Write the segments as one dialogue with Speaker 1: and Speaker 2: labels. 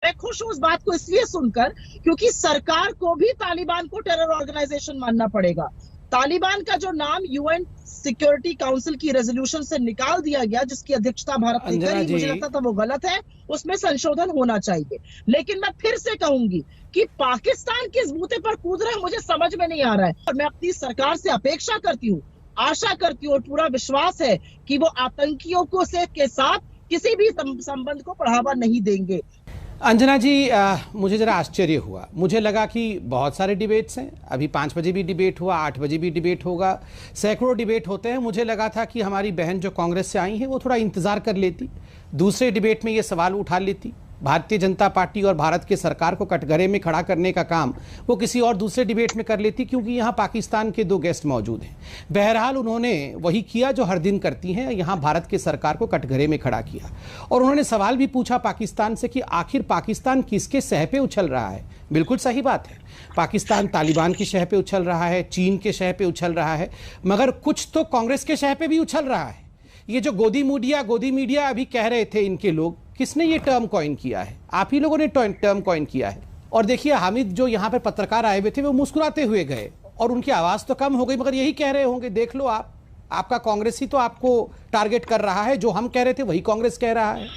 Speaker 1: मैं खुश हूं उस बात को इसलिए सुनकर क्योंकि सरकार को भी तालिबान को टेरर ऑर्गेनाइजेशन मानना पड़ेगा। तालिबान का जो नाम यूएन सिक्योरिटी काउंसिल की रेजोल्यूशन से निकाल दिया गया, जिसकी अध्यक्षता भारत ने करी, मुझे लगता था वो गलत है, उसमें संशोधन होना चाहिए। लेकिन मैं फिर से कहूंगी कि पाकिस्तान किस बूते पर कूद रहा है मुझे समझ में नहीं आ रहा है, और मैं अपनी सरकार से अपेक्षा करती हूँ, आशा करती हूँ और पूरा विश्वास है कि वो आतंकियों को से के साथ किसी भी संबंध को बढ़ावा नहीं देंगे।
Speaker 2: अंजना जी, मुझे ज़रा आश्चर्य हुआ। मुझे लगा कि बहुत सारे डिबेट्स हैं, अभी 5 बजे भी डिबेट हुआ, 8 बजे भी डिबेट होगा, सैकड़ों डिबेट होते हैं। मुझे लगा था कि हमारी बहन जो कांग्रेस से आई हैं वो थोड़ा इंतज़ार कर लेती, दूसरे डिबेट में ये सवाल उठा लेती। भारतीय जनता पार्टी और भारत की सरकार को कटघरे में खड़ा करने का काम वो किसी और दूसरे डिबेट में कर लेती, क्योंकि यहाँ पाकिस्तान के 2 गेस्ट मौजूद हैं। बहरहाल उन्होंने वही किया जो हर दिन करती हैं, यहाँ भारत की सरकार को कटघरे में खड़ा किया और उन्होंने सवाल भी पूछा पाकिस्तान से कि आखिर पाकिस्तान किसके शह पे उछल रहा है। बिल्कुल सही बात है, पाकिस्तान तालिबान की शह पे उछल रहा है, चीन के शह पे उछल रहा है, मगर कुछ तो कांग्रेस के शह पे भी उछल रहा है। ये जो गोदी मीडिया अभी कह रहे थे इनके लोग, किसने ये टर्म कॉइन किया है? आप ही लोगों ने टर्म कॉइन किया है। और देखिए, हामिद जो यहाँ पे पत्रकार आए हुए थे वो मुस्कुराते हुए गए और उनकी आवाज़ तो कम हो गई, मगर यही कह रहे होंगे, देख लो आपका कांग्रेस ही तो आपको टारगेट कर रहा है, जो हम कह रहे थे वही कांग्रेस कह रहा है।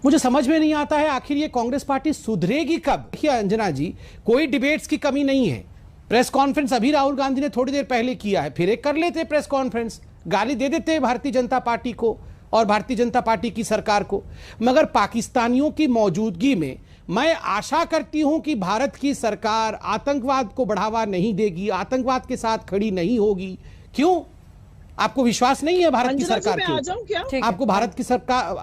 Speaker 2: मुझे समझ में नहीं आता है आखिर ये कांग्रेस पार्टी सुधरेगी कब? देखिए अंजना जी, कोई डिबेट्स की कमी नहीं है। प्रेस कॉन्फ्रेंस अभी राहुल गांधी ने थोड़ी देर पहले किया है, फिर एक कर लेते प्रेस कॉन्फ्रेंस, गाली दे देते भारतीय जनता पार्टी को और भारतीय जनता पार्टी की सरकार को। मगर पाकिस्तानियों की मौजूदगी में मैं आशा करती हूं कि भारत की सरकार आतंकवाद को बढ़ावा नहीं देगी, आतंकवाद के साथ खड़ी नहीं होगी। क्यों? आपको विश्वास नहीं है भारत की सरकार के? आपको भारत की सरकार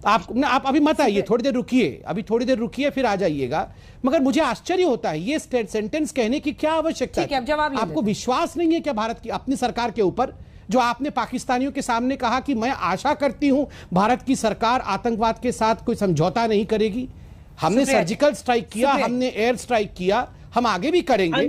Speaker 2: आप अभी मत आइए, थोड़ी देर रुकिए, फिर आ जाइएगा। मगर मुझे आश्चर्य होता है, ये सेंटेंस कहने की क्या आवश्यकता है? आपको विश्वास नहीं है क्या भारत की अपनी सरकार के ऊपर, जो आपने पाकिस्तानियों के सामने कहा कि मैं आशा करती हूं भारत की सरकार आतंकवाद के साथ कोई समझौता नहीं करेगी? हमने सर्जिकल स्ट्राइक किया, हमने एयर स्ट्राइक किया, हम आगे भी करेंगे।